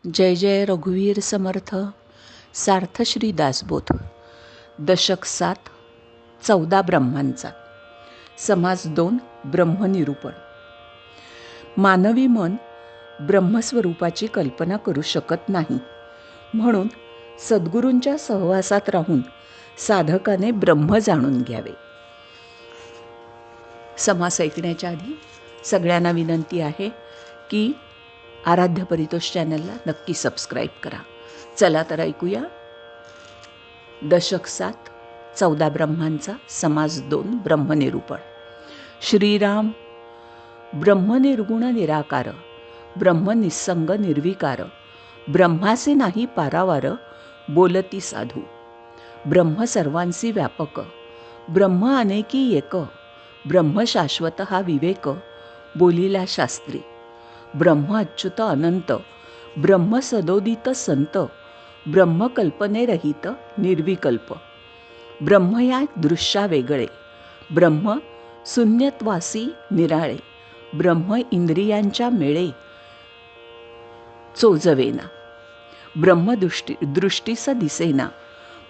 जय जय रघुवीर समर्थ. सार्थ श्री दासबोध. दशक 7. 14 ब्रह्मांचा. समास 2. ब्रह्मनिरूपण. मानवी मन ब्रह्मस्वरूपाची कल्पना करू शकत नाही, म्हणून सद्गुरूंच्या सहवासात राहून साधकाने ब्रह्म जाणून घ्यावे. समास ऐकण्याच्या आधी सगळ्यांना विनंती आहे की आराध्य परितोष चॅनलला नक्की सबस्क्राईब करा. चला तर ऐकूया. दशक 7. 14 ब्रह्मांचा. समास 2. ब्रह्मनिरूपण. श्रीराम ब्रह्मनिर्गुण निराकार, ब्रह्म निस्संग निर्विकार, ब्रह्मासे नाही पारावार, बोलती साधू. ब्रह्म सर्वांसी व्यापक, ब्रह्म अनेकी एक, ब्रह्म शाश्वत हा विवेक, बोलिला शास्त्री. ब्रह्म अच्युत अनंत, ब्रह्म सदोदित संत, ब्रह्म कल्पने रहित निर्विकल्प. ब्रह्म या दृश्या वेगळे, ब्रह्म शून्यत्वासी निराळे, ब्रह्म इंद्रियांच्या मेळे चोजवेना, ब्रह्म दृष्टीस दिसेना,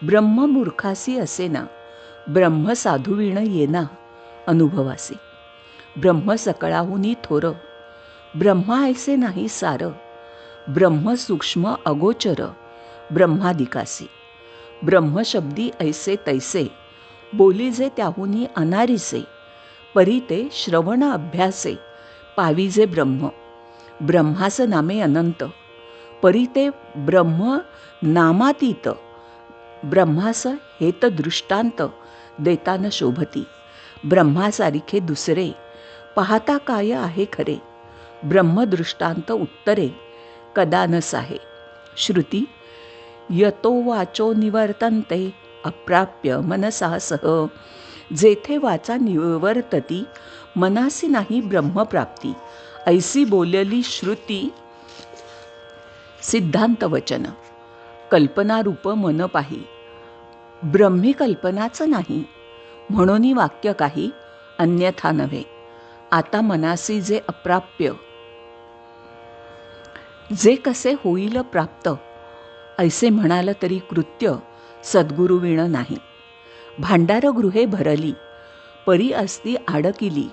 ब्रह्म मूर्खासी असेना, ब्रह्म साधुविण येना अनुभवासी. ब्रह्म सकळाहुनी थोर, ब्रह्मा ऐसे नाही सार, ब्रह्म सूक्ष्म अगोचर, ब्रह्मादिकासी. ब्रह्मशब्दी ऐसे तैसे, बोलीजे त्याहुनी अनारिसे, परी ते श्रवण अभ्यासे, पाविजे ब्रह्म. ब्रह्मास नामे अनंत, परी ते ब्रह्म नामातीत, ब्रह्मास हेत दृष्टांत देतान शोभती. ब्रह्मासारिखे दुसरे, पाहता काय आहे खरे, ब्रह्मदृष्टांत उत्तरे कदा न साहे. श्रुती यतो वाचो निवर्तन्ते, अप्राप्य मनसा सह, जेथे वाचा निवर्तती, मनासी नाही ब्रह्मप्राप्ती. ऐसी बोलली श्रुती सिद्धांत वचन, कल्पनारूप मन पाही, ब्रह्मी कल्पनाच नाही, म्हणून वाक्य काही अन्यथा नव्हे. आता मनासी जे अप्राप्य, जे कसे होईल प्राप्त, ऐसे म्हणाल तरी कृत्य सद्गुरुविण नाही. भांडारगृहे भरली, परी असती आडकिली,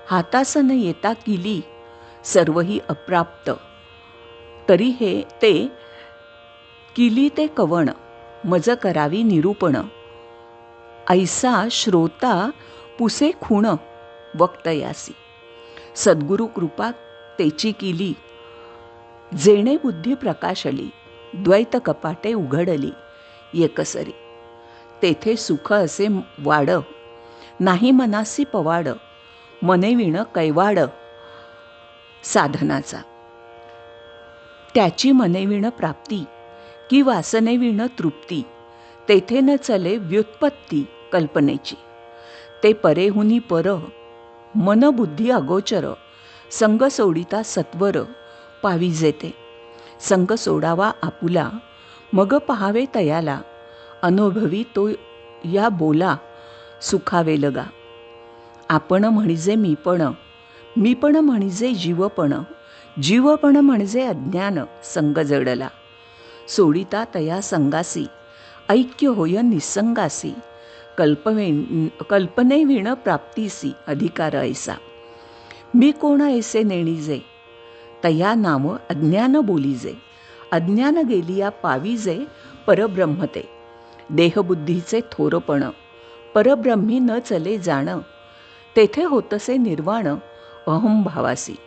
हातास न येता किली, सर्वही अप्राप्त, तरी हे ते किली ते कवण, मज करावी निरूपण. ऐसा श्रोता पुसे खूण वक्तयासी. सद्गुरु कृपा तेची किली, जेणे बुद्धी प्रकाशली, द्वैत कपाटे उघडली एकसरी. तेथे सुख असे वाड, नाही मनासी पवाड, मनेविण कैवाड साधनाचा. त्याची मनेविण प्राप्ती, की वासनेविण तृप्ती, तेथे न चले व्युत्पत्ती कल्पनेची. ते परेहुनी पर, मन बुद्धी अगोचर, संग सोडिता सत्वर, पाविजे ते. संग सोडावा आपुला, मग पहावे तयाला, अनुभवी तो या बोला सुखावे लगा. आपण म्हणजे मीपण, मीपण म्हणजे जीवपण, जीवपण म्हणजे अज्ञान संग जडला. सोडिता तया संगासी, ऐक्य होय निसंगासी, कल्पनेविण प्राप्तीसी अधिकार ऐसा. मी कोण ऐसे नेणीजे, तया नाम अज्ञान बोलीजे, अज्ञान गेलिया पाविजे परब्रह्म ते. देहबुद्धीचे थोरपण, परब्रह्मी न चले जाण, तेथे होतसे निर्वाण अहंभावासी.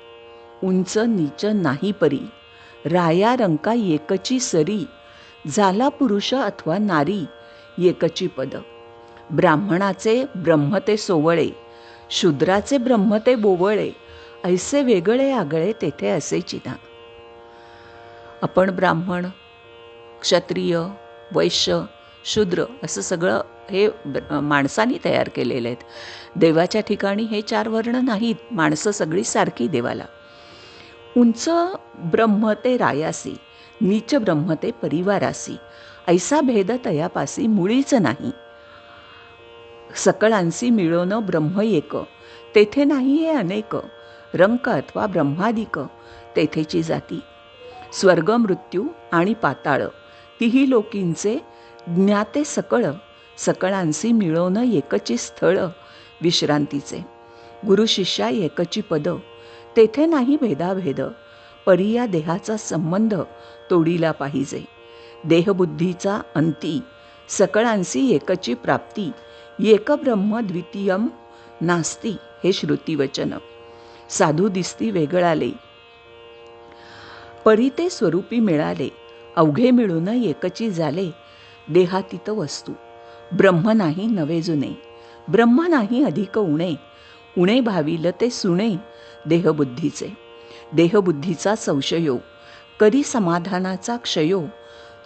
उंच नीच नाही परी, राया रंका एकची सरी, झाला पुरुष अथवा नारी एकची पद. ब्राह्मणाचे ब्रह्म ते सोवळे, शूद्राचे ब्रह्म ते बोवळे, ऐसे वेगळे आगळे तेथे असे चिना. आपण ब्राह्मण, क्षत्रिय, वैश्य, शूद्र असं सगळं हे माणसांनी तयार केलेले आहेत. देवाच्या ठिकाणी हे 4 वर्ण नाहीत. माणसं सगळी सारखी देवाला. उंच ब्रह्म ते रायासी, नीच ब्रह्म ते परिवारासी, ऐसा भेद तयापासी मुळीच नाही. सकळांसी मिळोन ब्रह्म एक, तेथे नाही हे अनेक, रंक अथवा ब्रह्मादिक तेथेची जाती. स्वर्ग मृत्यू आणि पाताळ तिही लोकींचे ज्ञाते सकळ, सकळांसी मिळवण एकची स्थळ विश्रांतीचे. गुरु शिष्या एकची पद, तेथे नाही भेदाभेद, परी या देहाचा संबंध तोडीला पाहिजे. देहबुद्धीचा अंती सकळांसी एकची प्राप्ती, एक ब्रह्म द्वितीयम नास्ती हे श्रुतिवचन. साधू दिसती वेगळाले, परी ते स्वरूपी मिळाले, अवघे मिळून एकची झाले, देहातीत वस्तू. ब्रह्म नाही नवे जुने, ब्रह्म नाही अधिक उणे, उणे भाविल ते सुणे देहबुद्धीचे. देहबुद्धीचा संशयो, करी समाधानाचा क्षयो,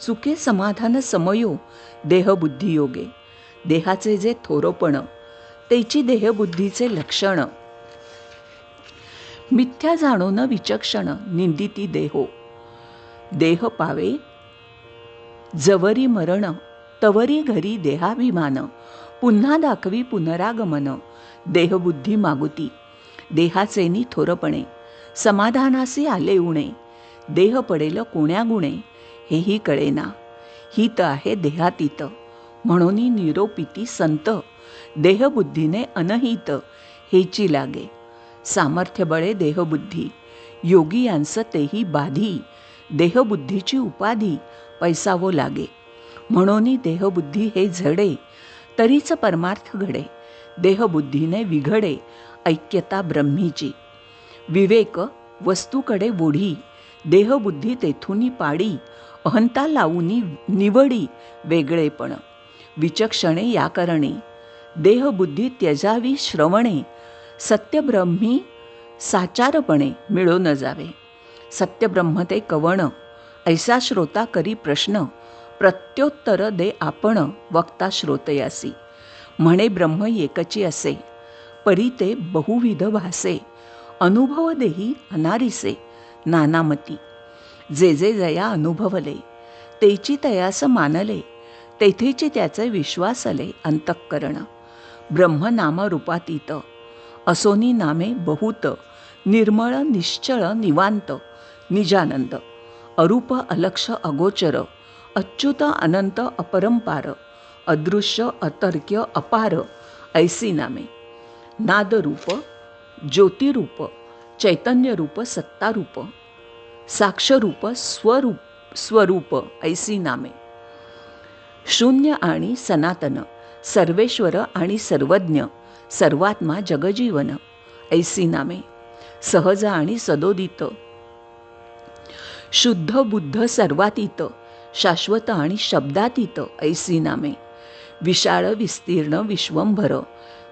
चुके समाधान समयो देहबुद्धियोगे. देहाचे जे थोरपण, तेची देहबुद्धीचे लक्षण. मिथ्या जाणून विचक्षण, निंदिती देहो. देह पावे जवरी मरण, तवरी घरी देहाभिमान, पुन्हा दाखवी पुनरागमन देहबुद्धी मागुती. देहाचेनी थोरपणे, समाधानासी आले उणे, देह पडेल कोण्या गुणे हेही कळेना. हित आहे देहातीत, म्हणून निरोपिती संत, देहबुद्धीने अनहित हेची लागे. सामर्थ्य बळे देहबुद्धी, योगी यांचं तेही बाधी, देहबुद्धीची उपाधी पैसावो लागे. म्हणून देहबुद्धी हे झडे, तरीच परमार्थ घडे, देहबुद्धीने विघडे ऐक्यता ब्रह्मीची. विवेक वस्तूकडे ओढी, देहबुद्धी तेथुनी पाडी, अहंता लावूनी निवडी वेगळेपण. विचक्षणे या करणे, देहबुद्धी त्यजावी श्रवणे, सत्यब्रह्मी साचारपणे मिळो न जावे. सत्यब्रह्म ते कवण, ऐसा श्रोता करी प्रश्न, प्रत्योत्तर दे आपण वक्ता श्रोतयासी. म्हणे ब्रह्म एकची असे, परी ते बहुविध भासे, अनुभव देही अनारिसे नानामती. जे जे जया अनुभवले, तेची तयास मानले, तेथेची त्याचे विश्वासले अंतःकरण. ब्रह्म नाम रूपातीत, असोनी नामे बहुत, निर्मळ निश्चळ निवांत निजानंद. अरूप अलक्ष अगोचर, अच्युत अनंत अपरंपार, अदृश्य अतर्क्य अपार ऐसी नामे. नादरूप, ज्योतिरूप, चैतन्यरूप, सत्तारूप, साक्षरूप, स्वरूप ऐसी नामे. शून्य आणि सनातन, सर्वेश्वर आणि सर्वज्ञ, सर्वात्मा जगजीवन ऐसी नामे. सहज आणि सदोदित, शुद्ध बुद्ध सर्वातीत, शाश्वत आणि शब्दातीत ऐसी नामे. विशाळ विस्तीर्ण विश्वंभर,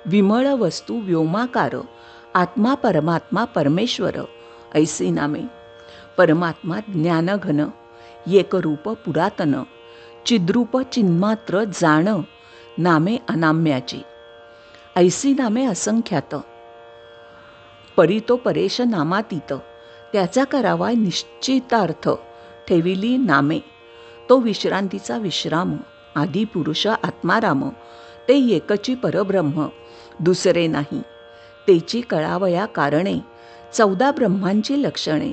विमळ वस्तू व्योमाकार, आत्मा परमात्मा परमेश्वर ऐसी नामे. परमात्मा ज्ञानघन, एकरूप पुरातन, चिद्रूप चिन्मात्र जाण नामे अनाम्याची. ऐसी नामे असंख्यात, परी तो परेश नामातीत, त्याचा करावा निश्चितार्थ ठेविली नामे. तो विश्रांतीचा विश्राम, आदिपुरुष आत्माराम, ते एकची परब्रह्म दुसरे नाही. तेची कळावया कारणे, 14 ब्रह्मांची लक्षणे,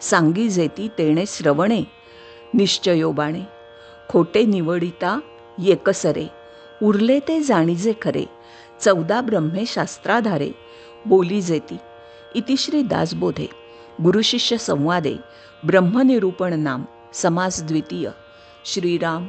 सांगी जेती तेणे श्रवणे निश्चयोबाणे. खोटे निवडिता एकसरे, उरले ते जाणीजे खरे, 14 ब्रह्मे शास्त्राधारे बोली जेती. इति श्री दासबोधे गुरुशिष्य संवादे ब्रह्मनिरूपण नाम समास द्वितीय. श्रीराम